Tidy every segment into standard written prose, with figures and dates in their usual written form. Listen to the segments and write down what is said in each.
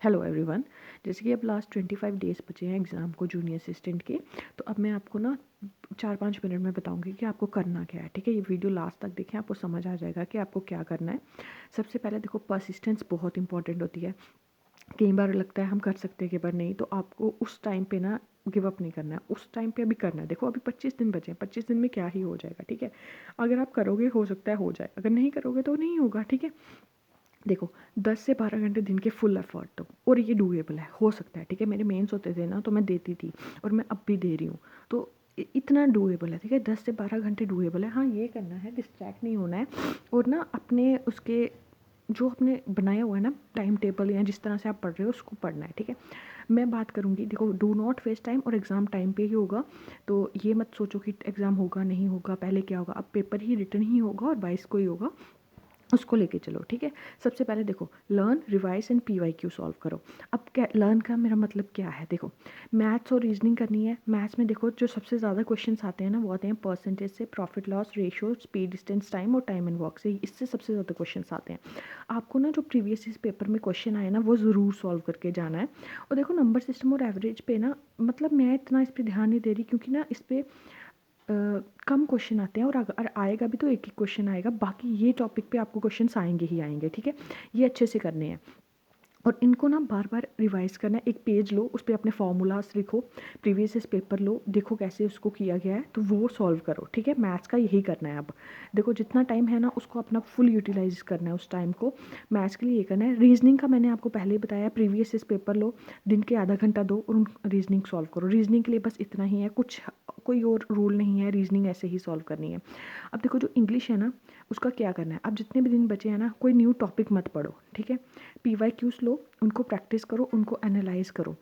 Hello everyone. जैसे कि अब लास्ट 25 डेज़ बचे हैं एग्ज़ाम को जूनियर असिस्टेंट के, तो अब मैं आपको ना 4-5 मिनट में बताऊंगी कि आपको करना क्या है। ठीक है, ये वीडियो लास्ट तक देखें, आपको समझ आ जाएगा कि आपको क्या करना है। सबसे पहले देखो, परसिस्टेंस बहुत इंपॉर्टेंट होती है। कई बार लगता है हम कर सकते हैं, कई बार नहीं, तो आपको उस टाइम पे ना गिव अप नहीं करना है, उस टाइम पे अभी करना है। देखो अभी 25 दिन बचे हैं, 25 दिन में क्या ही हो जाएगा। ठीक है, अगर आप करोगे हो सकता है हो जाए, अगर नहीं करोगे तो नहीं होगा। ठीक है, देखो 10 से 12 घंटे दिन के फुल एफर्ट दो, और ये डूएबल है, हो सकता है। ठीक है, मेरे मेंस होते थे ना तो मैं देती थी, और मैं अब भी दे रही हूँ, तो इतना डूएबल है। ठीक है, 10 से 12 घंटे डूएबल है। हाँ, ये करना है, डिस्ट्रैक्ट नहीं होना है, और ना अपने उसके जो आपने बनाया हुआ है ना टाइम टेबल, या जिस तरह से आप पढ़ रहे हो उसको पढ़ना है। ठीक है, मैं बात करूँगी, देखो डू नॉट वेस्ट टाइम, और एग्ज़ाम टाइम पे ही होगा। तो ये मत सोचो कि एग्ज़ाम होगा नहीं होगा, पहले क्या होगा। अब पेपर ही रिटर्न ही होगा और 22 को ही होगा, उसको लेके चलो। ठीक है, सबसे पहले देखो, learn, revise and PYQ solve करो। अब क्या लर्न का मेरा मतलब क्या है, देखो मैथ्स और रीजनिंग करनी है। मैथ्स में देखो जो सबसे ज़्यादा क्वेश्चंस आते हैं ना, वो आते हैं परसेंटेज से, profit loss ratio, speed, distance, time और टाइम एंड वर्क से। इससे सबसे ज़्यादा क्वेश्चंस आते हैं। आपको ना जो प्रीवियस इस पेपर में क्वेश्चन आए ना, वो ज़रूर सॉल्व करके जाना है। और देखो नंबर सिस्टम और एवरेज पे ना, मतलब मैं इतना इस पर ध्यान नहीं दे रही, क्योंकि ना इस पर कम क्वेश्चन आते हैं, और अगर आएगा भी तो एक ही क्वेश्चन आएगा। बाकी ये टॉपिक पे आपको क्वेश्चंस आएंगे ही आएंगे। ठीक है, ये अच्छे से करने हैं, और इनको ना बार बार रिवाइज करना है। एक पेज लो, उस पर अपने फॉर्मूलाज लिखो, प्रीवियस इस पेपर लो, देखो कैसे उसको किया गया है, तो वो सॉल्व करो। ठीक है, मैथ्स का यही करना है। अब देखो जितना टाइम है ना, उसको अपना फुल यूटिलाइज करना है, उस टाइम को मैथ्स के लिए ये करना है। रीजनिंग का मैंने आपको पहले ही बताया, प्रीवियस इस पेपर लो, दिन के आधा घंटा दो, और उन रीजनिंग सॉल्व करो। रीजनिंग के लिए बस इतना ही है, कुछ कोई और रूल नहीं है, रीजनिंग ऐसे ही सॉल्व करनी है। अब देखो जो इंग्लिश है ना, उसका क्या करना है। अब जितने भी दिन बचे हैं ना, कोई न्यू टॉपिक मत पढ़ो। ठीक है, PYQs लो, उनको प्रैक्टिस करो, उनको एनालाइज करो,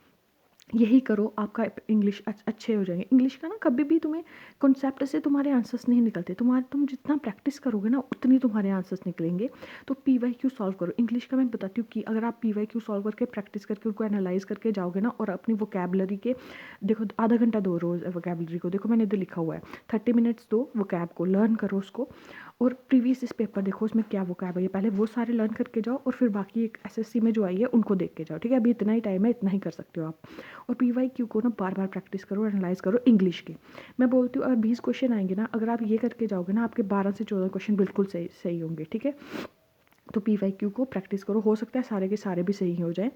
यही करो, आपका इंग्लिश अच्छे हो जाएंगे। इंग्लिश का ना कभी भी तुम्हें कॉन्सेप्ट से तुम्हारे आंसर्स नहीं निकलते, तुम जितना प्रैक्टिस करोगे ना उतनी तुम्हारे आंसर्स निकलेंगे। तो PYQ सॉल्व करो। इंग्लिश का मैं बताती हूँ कि अगर आप PYQ सॉल्व करके प्रैक्टिस करके उनको एनालाइज करके जाओगे ना, और अपनी वोकैबलरी के, देखो आधा घंटा दो रोज़ वोकैबलरी को, देखो मैंने इधर लिखा हुआ है 30 मिनट्स दो वोकैब को, लर्न करो उसको। और प्रीवियस इस पेपर देखो, उसमें क्या वोकैब है, पहले वो सारे लर्न करके जाओ, और फिर बाकी एक SSC में जो आई है उनको देख के जाओ। ठीक है, अभी इतना ही टाइम है, इतना ही कर सकते हो आप। और PYQ को ना बार बार प्रैक्टिस करो, एनालाइज करो इंग्लिश के। मैं बोलती हूँ अगर 20 क्वेश्चन आएंगे ना, अगर आप ये करके जाओगे ना, आपके 12 से 14 क्वेश्चन बिल्कुल सही सही होंगे। ठीक है, तो PYQ को प्रैक्टिस करो, हो सकता है सारे के सारे भी सही हो जाए।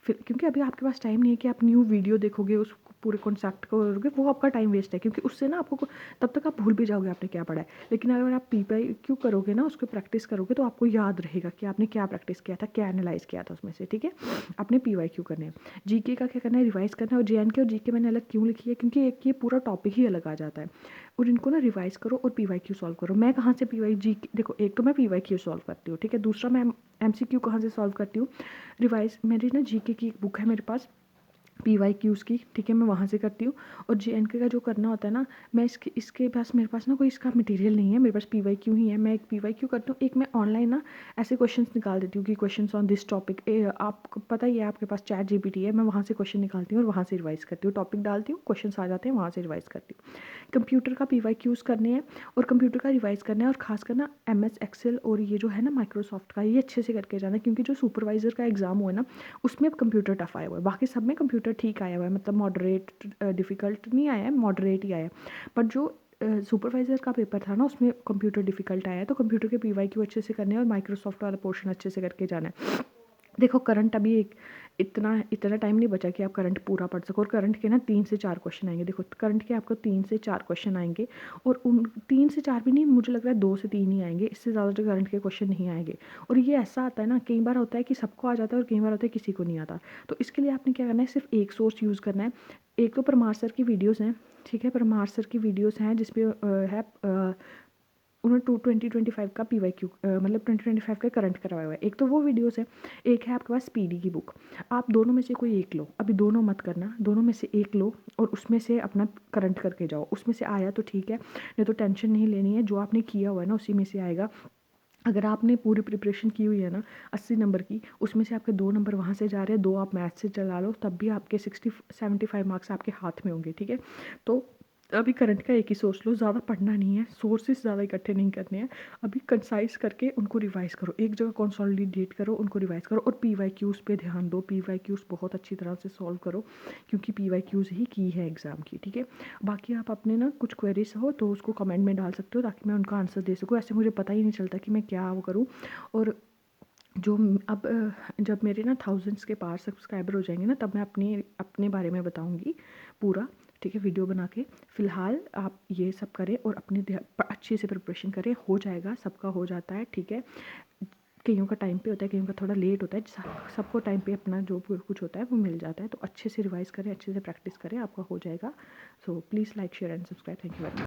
फिर क्योंकि अभी आपके पास टाइम नहीं है कि आप न्यू वीडियो देखोगे, उस पूरे कॉन्सेप्ट को करोगे, वो आपका टाइम वेस्ट है, क्योंकि उससे ना आपको तब तक आप भूल भी जाओगे आपने क्या पढ़ा है। लेकिन अगर आप PYQ करोगे ना, उसको प्रैक्टिस करोगे, तो आपको याद रहेगा कि आपने क्या प्रैक्टिस किया था, क्या एनालाइज किया था उसमें से। ठीक है, अपने PYQ करने हैं। GK का क्या करना है, रिवाइज करना है। और JNK और GK मैंने अलग क्यों लिखी है, क्योंकि एक ये पूरा टॉपिक ही अलग आ जाता है। और इनको ना रिवाइज करो और PYQ सॉल्व करो। मैं कहाँ से PYG, देखो एक तो मैं PYQ सॉल्व करती हूँ। ठीक है, दूसरा मैं MCQ कहाँ से सॉल्व करती हूँ, रिवाइज मेरी ना GK की एक बुक है मेरे पास, PYQs की। ठीक है, मैं वहाँ से करती हूँ। और JNK का जो करना होता है ना, मैं इसके पास, मेरे पास ना कोई इसका मटेरियल नहीं है, मेरे पास PYQ ही है। मैं एक PYQ करती हूँ, एक मैं ऑनलाइन ना ऐसे क्वेश्चंस निकाल देती हूँ कि क्वेश्चंस ऑन दिस टॉपिक। आपको पता ही है, आपके पास ChatGPT है, मैं वहाँ से क्वेश्चन निकालती हूँ और वहाँ से रिवाइज करती हूँ, टॉपिक डालती हूँ, क्वेश्चन आ जाते हैं, वहाँ से रिवाइज करती हूँ। कंप्यूटर का PYQs करने हैं, और कंप्यूटर का रिवाइज करना है, और खास करना MS एक्सेल और ये जो है ना माइक्रोसॉफ्ट का, ये अच्छे से करके जाना है। क्योंकि जो सुपरवाइज़र का एग्ज़ाम हुआ है ना, उसमें अब कंप्यूटर टफ आया हुआ है, बाकी सब में कंप्यूटर ठीक आया हुआ है, मतलब मॉडरेट, डिफ़िकल्ट नहीं आया है, मॉडरेट ही आया है। बट जो सुपरवाइज़र का पेपर था ना, उसमें कंप्यूटर डिफ़िकल्ट आया है। तो कंप्यूटर के PYQ अच्छे से करने हैं, और माइक्रोसॉफ्ट वाला पोर्शन अच्छे से करके जाना है। देखो करंट अभी एक इतना इतना टाइम नहीं बचा कि आप करंट पूरा पढ़ सको, और करंट के ना 3 से 4 क्वेश्चन आएंगे। देखो करंट के आपको 3 से 4 क्वेश्चन आएंगे, और उन 3 से 4 भी नहीं, मुझे लग रहा है 2 से 3 ही आएंगे, इससे ज़्यादा जो करंट के क्वेश्चन नहीं आएंगे। और ये ऐसा आता है ना, कई बार होता है कि सबको आ जाता है, और कई बार होता है किसी को नहीं आता। तो इसके लिए आपने क्या करना है, सिर्फ एक सोर्स यूज़ करना है। एक तो परमार सर की वीडियोज़ हैं। ठीक है, परमार सर की वीडियोज़ हैं जिसपे है, उन्होंने 2025 का PYQ, मतलब 2025 का करंट करवाया हुआ है। एक तो वो वीडियोस है, एक है आपके पास PD की बुक। आप दोनों में से कोई एक लो, अभी दोनों मत करना, दोनों में से एक लो, और उसमें से अपना करंट करके जाओ। उसमें से आया तो ठीक है, नहीं तो टेंशन नहीं लेनी है, जो आपने किया हुआ है ना उसी में से आएगा। अगर आपने पूरी प्रिपरेशन की हुई है ना 80 नंबर की, उसमें से आपके 2 नंबर वहाँ से जा रहे हैं, 2 आप मैथ से चला लो, तब भी आपके 60-75 मार्क्स आपके हाथ में होंगे। ठीक है, तो अभी करंट का एक ही सोच लो, ज़्यादा पढ़ना नहीं है, सोर्सेस ज़्यादा इकट्ठे नहीं करने हैं। अभी कंसाइज़ करके उनको रिवाइज़ करो, एक जगह कंसोलिडेट करो, उनको रिवाइज़ करो और पीवाईक्यूज़ पे ध्यान दो। पीवाईक्यूज़ बहुत अच्छी तरह से सॉल्व करो, क्योंकि पीवाईक्यूज़ ही की है एग्ज़ाम की, ठीक है। बाकी आप अपने ना कुछ क्वेरीज हो तो उसको कमेंट में डाल सकते हो, ताकि मैं उनका आंसर दे सकूँ। ऐसे मुझे पता ही नहीं चलता कि मैं क्या वो करूँ। और जो अब जब मेरे ना थाउजेंड्स के पार सब्सक्राइबर हो जाएंगे ना, तब मैं अपने अपने बारे में बताऊंगी पूरा, ठीक है, वीडियो बना के। फ़िलहाल आप ये सब करें और अपने अच्छे से प्रिपरेशन करें, हो जाएगा, सबका हो जाता है, ठीक है। कईयों का टाइम पे होता है, कईयों का थोड़ा लेट होता है, सबको टाइम पे अपना जो कुछ होता है वो मिल जाता है। तो अच्छे से रिवाइज़ करें, अच्छे से प्रैक्टिस करें, आपका हो जाएगा। So please like share and subscribe. Thank you very much.